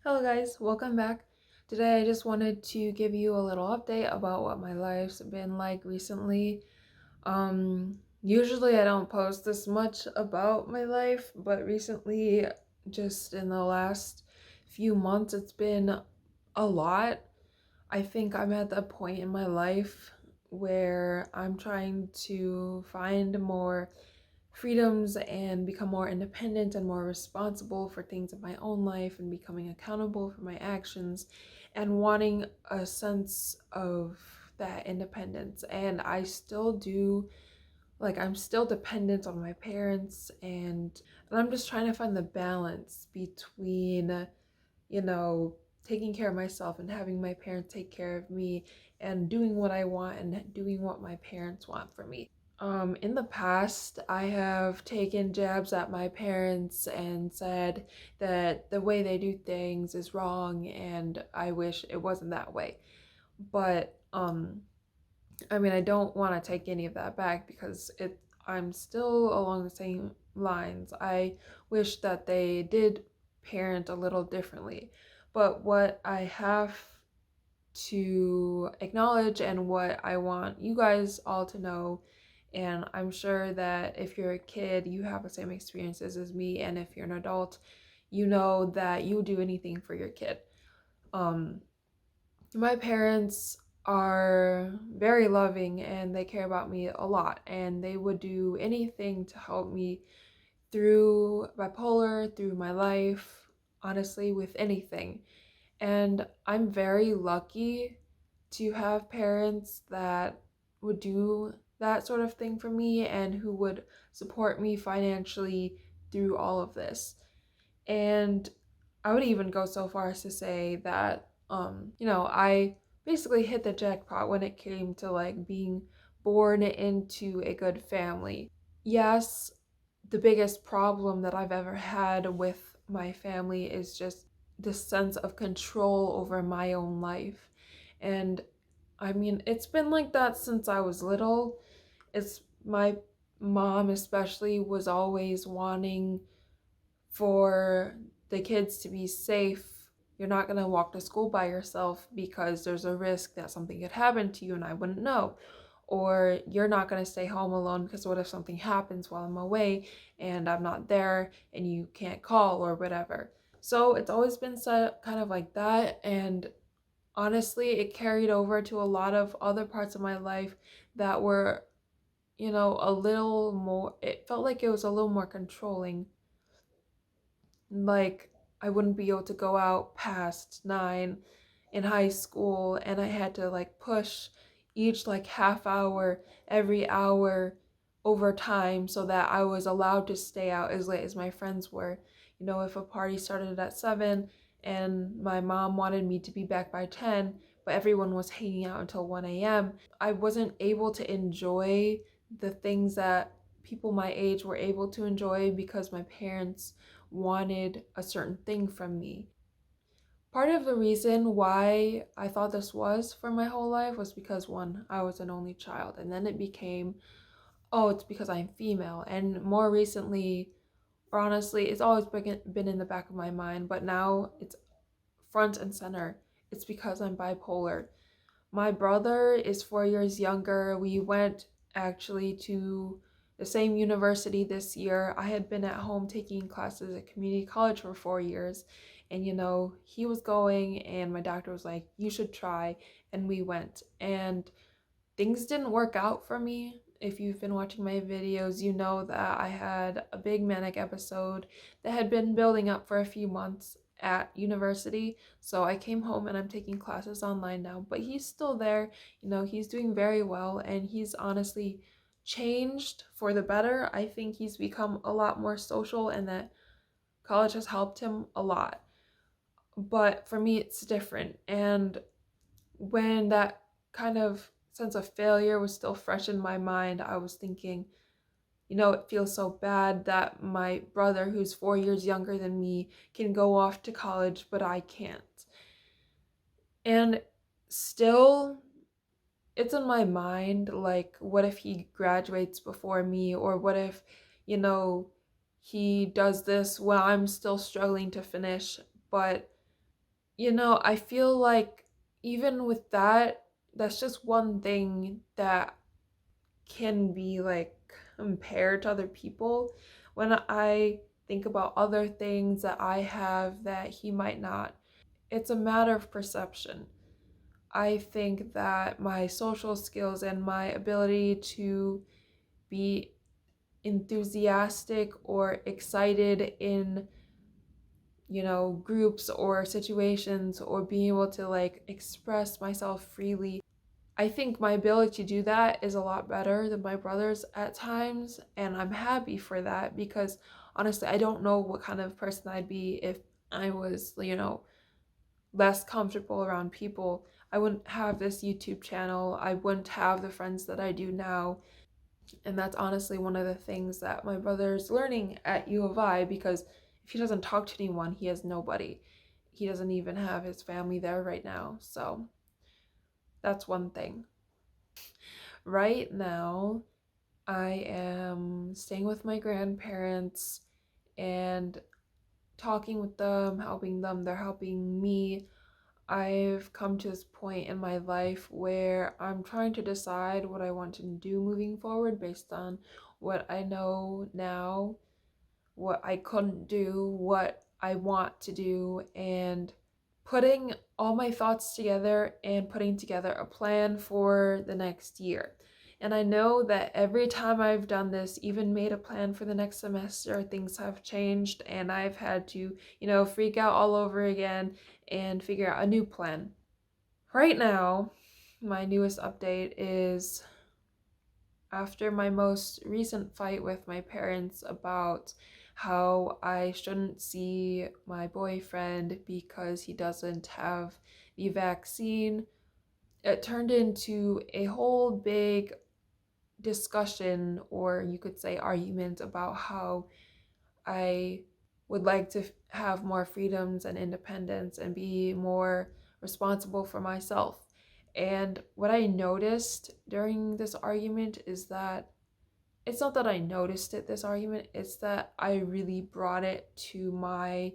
Hello guys, welcome back. Today I just wanted to give you a little update about what my life's been like recently. Usually I don't post this much about my life, but recently, just in the last few months, it's been a lot. I think I'm at the point in my life where I'm trying to find more freedoms and become more independent and more responsible for things in my own life and becoming accountable for my actions and wanting a sense of that independence. And I still do, I'm still dependent on my parents, and I'm just trying to find the balance between, you know, taking care of myself and having my parents take care of me and doing what I want and doing what my parents want for me. In the past, I have taken jabs at my parents and said that the way they do things is wrong and I wish it wasn't that way. But I don't want to take any of that back because I'm still along the same lines. I wish that they did parent a little differently. But what I have to acknowledge and what I want you guys all to know, and I'm sure that if you're a kid, you have the same experiences as me, and if you're an adult, you know that you would do anything for your kid. Um, my parents are very loving and they care about me a lot, and they would do anything to help me through bipolar, through my life, honestly, with anything. And I'm very lucky to have parents that would do that sort of thing for me and who would support me financially through all of this. And I would even go so far as to say that, I basically hit the jackpot when it came to like being born into a good family. Yes, the biggest problem that I've ever had with my family is just the sense of control over my own life. And it's been like that since I was little. It's my mom, especially, was always wanting for the kids to be safe. You're not going to walk to school by yourself because there's a risk that something could happen to you and I wouldn't know. Or you're not going to stay home alone because what if something happens while I'm away and I'm not there and you can't call or whatever. So it's always been set kind of like that. And honestly, it carried over to a lot of other parts of my life that were, a little more, it felt like it was a little more controlling. Like, I wouldn't be able to go out past 9 in high school, and I had to like push each like half hour every hour over time so that I was allowed to stay out as late as my friends were. If a party started at 7 and my mom wanted me to be back by 10, but everyone was hanging out until 1 a.m., I wasn't able to enjoy the things that people my age were able to enjoy because my parents wanted a certain thing from me. Part of the reason why I thought this was for my whole life was because, one, I was an only child, and then it became, oh, it's because I'm female. And more recently, or honestly, it's always been in the back of my mind, but now it's front and center. It's because I'm bipolar. My brother is 4 years younger. We went actually to the same university this year. I had been at home taking classes at community college for 4 years, and he was going, and my doctor was like, you should try. And we went, and things didn't work out for me. If you've been watching my videos, you know that I had a big manic episode that had been building up for a few months at university. So I came home and I'm taking classes online now, but he's still there. He's doing very well, and he's honestly changed for the better. I think he's become a lot more social, and that college has helped him a lot. But for me, it's different. And when that kind of sense of failure was still fresh in my mind, I was thinking, it feels so bad that my brother, who's 4 years younger than me, can go off to college, but I can't. And still, it's in my mind, like, what if he graduates before me? Or what if, you know, he does this when I'm still struggling to finish? But I feel like even with that, that's just one thing that can be like compared to other people. When I think about other things that I have that he might not, it's a matter of perception. I think that my social skills and my ability to be enthusiastic or excited in, groups or situations, or being able to like express myself freely, I think my ability to do that is a lot better than my brother's at times, and I'm happy for that because honestly, I don't know what kind of person I'd be if I was, less comfortable around people. I wouldn't have this YouTube channel. I wouldn't have the friends that I do now. And that's honestly one of the things that my brother's learning at U of I, because if he doesn't talk to anyone, he has nobody. He doesn't even have his family there right now. So that's one thing. Right now, I am staying with my grandparents and talking with them, helping them. They're helping me. I've come to this point in my life where I'm trying to decide what I want to do moving forward based on what I know now, what I couldn't do, what I want to do, and putting all my thoughts together and putting together a plan for the next year. And I know that every time I've done this, even made a plan for the next semester, things have changed and I've had to, freak out all over again and figure out a new plan. Right now, my newest update is after my most recent fight with my parents about how I shouldn't see my boyfriend because he doesn't have the vaccine. It turned into a whole big discussion, or you could say argument, about how I would like to have more freedoms and independence and be more responsible for myself. And what I noticed during this argument is that it's not that I noticed it, this argument, it's that I really brought it to my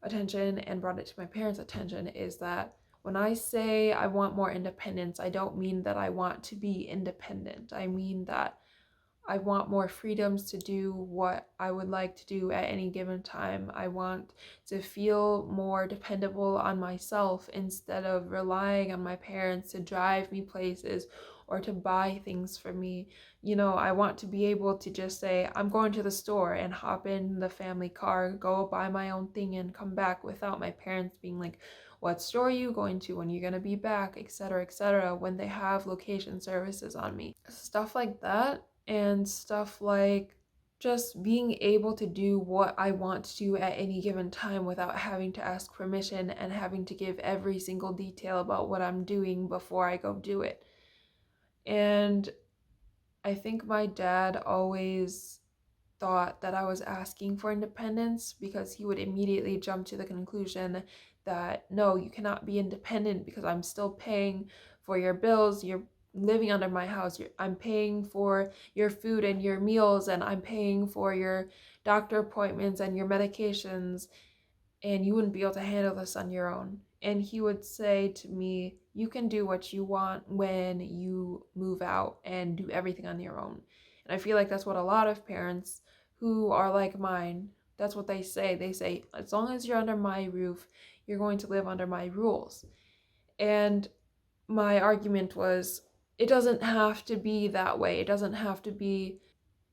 attention and brought it to my parents' attention, is that when I say I want more independence, I don't mean that I want to be independent. I mean that I want more freedoms to do what I would like to do at any given time. I want to feel more dependable on myself instead of relying on my parents to drive me places or to buy things for me. I want to be able to just say, I'm going to the store and hop in the family car, go buy my own thing and come back without my parents being like, what store are you going to, when you're going to be back, etc., etc., when they have location services on me. Stuff like that, and stuff like just being able to do what I want to do at any given time without having to ask permission and having to give every single detail about what I'm doing before I go do it. And I think my dad always thought that I was asking for independence because he would immediately jump to the conclusion that no, you cannot be independent because I'm still paying for your bills. You're living under my house. I'm paying for your food and your meals, and I'm paying for your doctor appointments and your medications, and you wouldn't be able to handle this on your own. And he would say to me, you can do what you want when you move out and do everything on your own. And I feel like that's what a lot of parents who are like mine, that's what they say. They say, as long as you're under my roof, you're going to live under my rules. And my argument was, it doesn't have to be that way. It doesn't have to be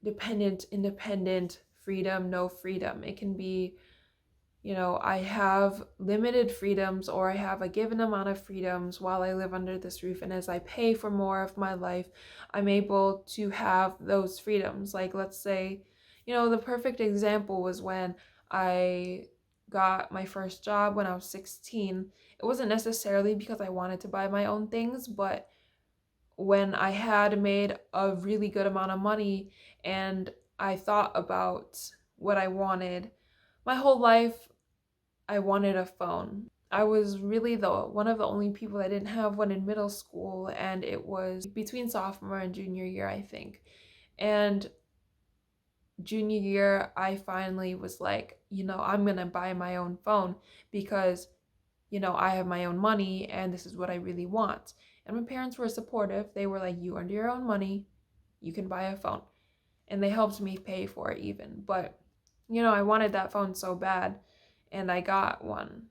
dependent, independent, freedom, no freedom. It can be, I have limited freedoms, or I have a given amount of freedoms while I live under this roof. And as I pay for more of my life, I'm able to have those freedoms. Like, let's say, the perfect example was when I got my first job when I was 16. It wasn't necessarily because I wanted to buy my own things, but when I had made a really good amount of money and I thought about what I wanted, my whole life I wanted a phone. I was really the one of the only people that didn't have one in middle school, and it was between sophomore and junior year, I think. And junior year, I finally was like, I'm gonna buy my own phone because I have my own money and this is what I really want. And my parents were supportive. They were like, you earned your own money, you can buy a phone. And they helped me pay for it even. But, I wanted that phone so bad and I got one.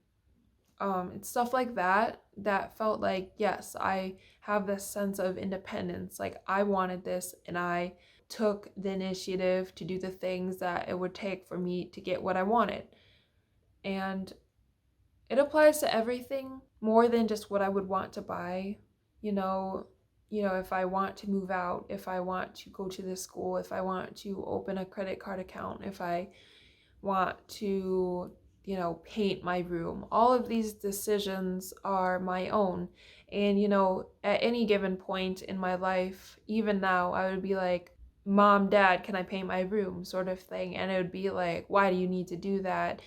It's stuff like that felt like, yes, I have this sense of independence. Like, I wanted this and I took the initiative to do the things that it would take for me to get what I wanted. And it applies to everything more than just what I would want to buy. You know, if I want to move out, if I want to go to this school, if I want to open a credit card account, if I want to, paint my room. All of these decisions are my own. And, at any given point in my life, even now, I would be like, Mom, Dad, can I paint my room? Sort of thing. And it would be like, why do you need to do that?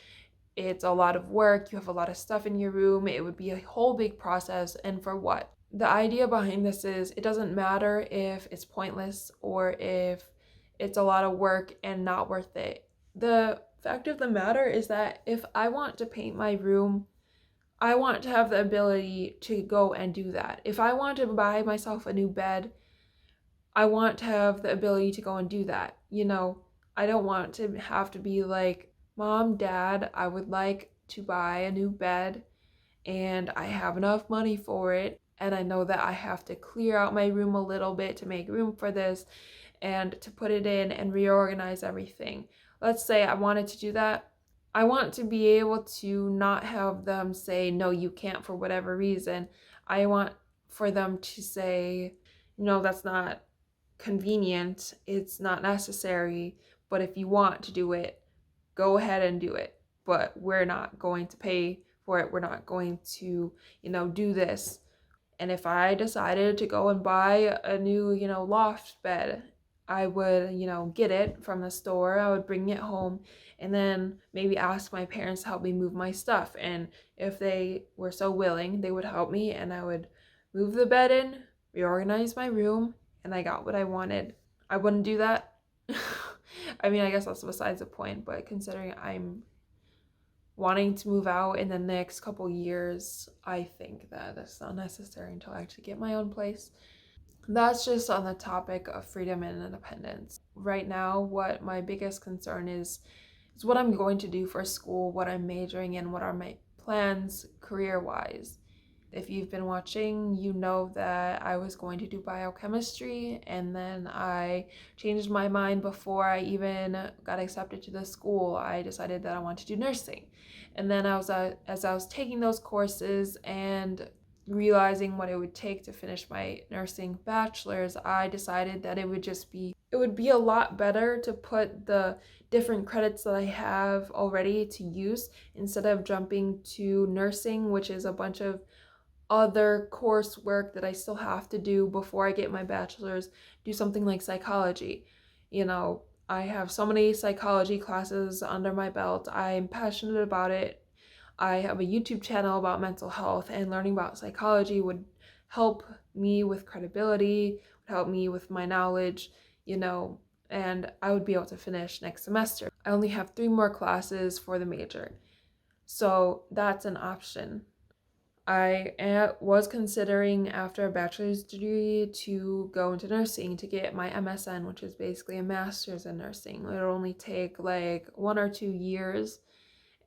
It's a lot of work. You have a lot of stuff in your room. It would be a whole big process. And for what? The idea behind this is it doesn't matter if it's pointless or if it's a lot of work and not worth it. The fact of the matter is that if I want to paint my room, I want to have the ability to go and do that. If I want to buy myself a new bed, I want to have the ability to go and do that. I don't want to have to be like, Mom, Dad, I would like to buy a new bed and I have enough money for it. And I know that I have to clear out my room a little bit to make room for this and to put it in and reorganize everything. Let's say I wanted to do that. I want to be able to not have them say, no, you can't for whatever reason. I want for them to say, no, that's not convenient, it's not necessary, but if you want to do it, go ahead and do it. But we're not going to pay for it. We're not going to, do this. And if I decided to go and buy a new, loft bed, I would, get it from the store. I would bring it home and then maybe ask my parents to help me move my stuff. And if they were so willing, they would help me and I would move the bed in, reorganize my room, and I got what I wanted. I wouldn't do that. I mean, I guess that's besides the point, but considering I'm wanting to move out in the next couple years, I think that that's not necessary until I actually get my own place. That's just on the topic of freedom and independence. Right now, what my biggest concern is what I'm going to do for school, what I'm majoring in, what are my plans career-wise. If you've been watching, you know that I was going to do biochemistry and then I changed my mind before I even got accepted to the school. I decided that I wanted to do nursing. And then as I was taking those courses and realizing what it would take to finish my nursing bachelor's, I decided that it would be a lot better to put the different credits that I have already to use instead of jumping to nursing, which is a bunch of other coursework that I still have to do before I get my bachelor's, do something like psychology. I have so many psychology classes under my belt. I'm passionate about it. I have a YouTube channel about mental health, and learning about psychology would help me with credibility, would help me with my knowledge, and I would be able to finish next semester. I only have 3 more classes for the major, so that's an option. I was considering after a bachelor's degree to go into nursing to get my MSN, which is basically a master's in nursing. It'll only take like 1 or 2 years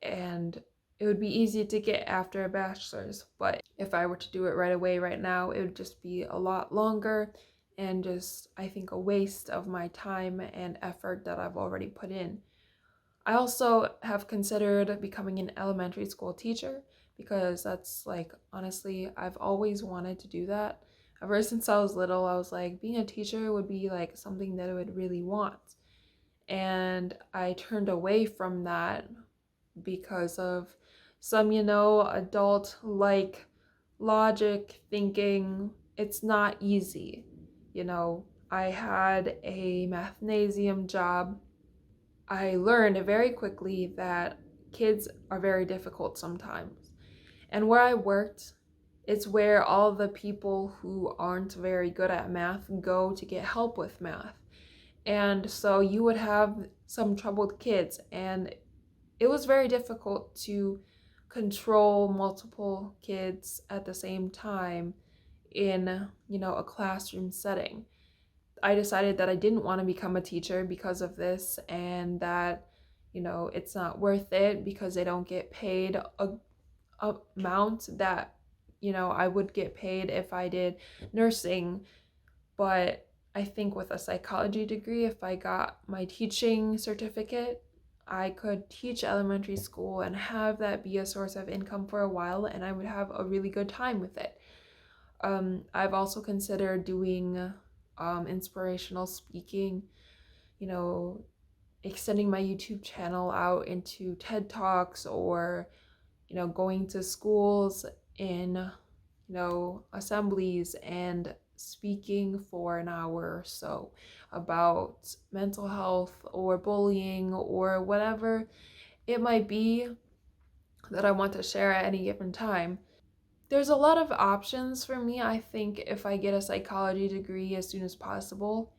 and it would be easy to get after a bachelor's. But if I were to do it right away right now, it would just be a lot longer and just, I think, a waste of my time and effort that I've already put in. I also have considered becoming an elementary school teacher because that's like, honestly, I've always wanted to do that. Ever since I was little, I was like, being a teacher would be like something that I would really want. And I turned away from that because of some, adult like logic thinking. It's not easy. I had a mathnasium job. I learned very quickly that kids are very difficult sometimes. And where I worked, it's where all the people who aren't very good at math go to get help with math. And so you would have some troubled kids, and it was very difficult to control multiple kids at the same time in, a classroom setting. I decided that I didn't want to become a teacher because of this, and that, it's not worth it because they don't get paid a amount that, I would get paid if I did nursing. But I think with a psychology degree, if I got my teaching certificate, I could teach elementary school and have that be a source of income for a while, and I would have a really good time with it. I've also considered doing inspirational speaking, you know, extending my YouTube channel out into TED Talks, or, going to schools in, assemblies and speaking for an hour or so about mental health or bullying or whatever it might be that I want to share at any given time. There's a lot of options for me. I think if I get a psychology degree as soon as possible,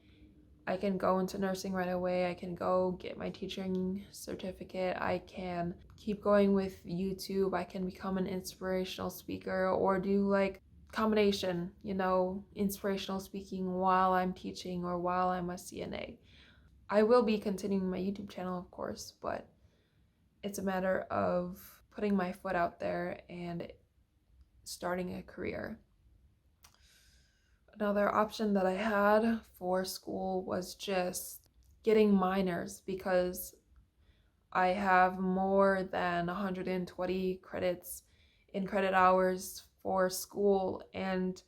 I can go into nursing right away. I can go get my teaching certificate. I can keep going with YouTube. I can become an inspirational speaker or do like combination, inspirational speaking while I'm teaching or while I'm a CNA. I will be continuing my YouTube channel, of course, but it's a matter of putting my foot out there and starting a career. Another option that I had for school was just getting minors, because I have more than 120 credits in credit hours for school, and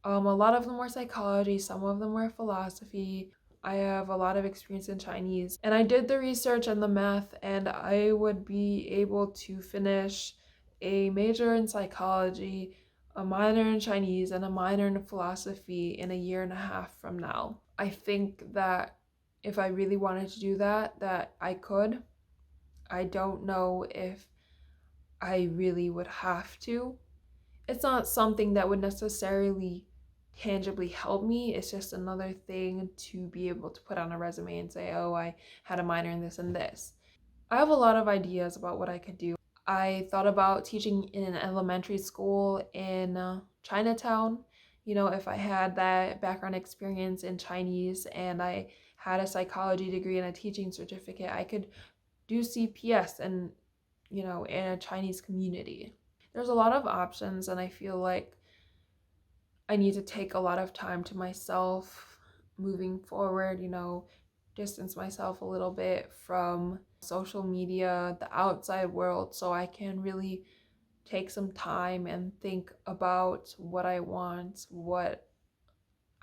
a lot of them were psychology, some of them were philosophy. I have a lot of experience in Chinese, and I did the research and the math, and I would be able to finish a major in psychology, a minor in Chinese, and a minor in philosophy in a year and a half from now. I think that if I really wanted to do that, that I could. I don't know if I really would have to. It's not something that would necessarily tangibly help me. It's just another thing to be able to put on a resume and say, oh, I had a minor in this and this. I have a lot of ideas about what I could do. I thought about teaching in an elementary school in Chinatown. If I had that background experience in Chinese and I had a psychology degree and a teaching certificate, I could do CPS and, in a Chinese community. There's a lot of options, and I feel like I need to take a lot of time to myself moving forward, distance myself a little bit from social media, the outside world, so I can really take some time and think about what I want, what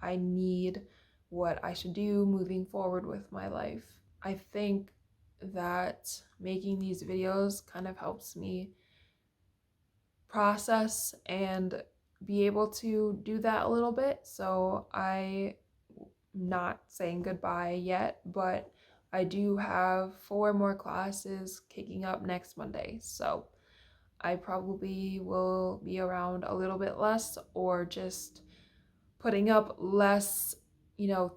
I need, what I should do moving forward with my life. I think that making these videos kind of helps me process and be able to do that a little bit. So I'm not saying goodbye yet, but I do have 4 more classes kicking up next Monday. So I probably will be around a little bit less, or just putting up less,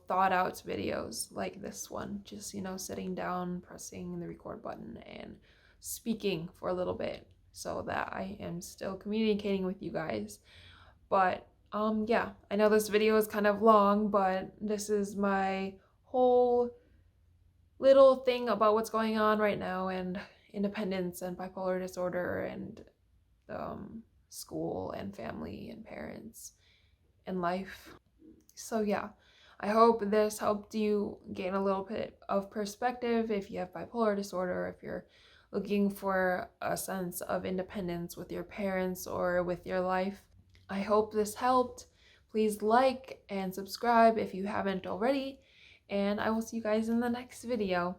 thought out videos like this one. Just, sitting down, pressing the record button, and speaking for a little bit so that I am still communicating with you guys. But yeah, I know this video is kind of long, but this is my whole little thing about what's going on right now, and independence and bipolar disorder, and school and family and parents and life. So yeah, I hope this helped you gain a little bit of perspective if you have bipolar disorder, if you're looking for a sense of independence with your parents or with your life. I hope this helped. Please like and subscribe if you haven't already, and I will see you guys in the next video.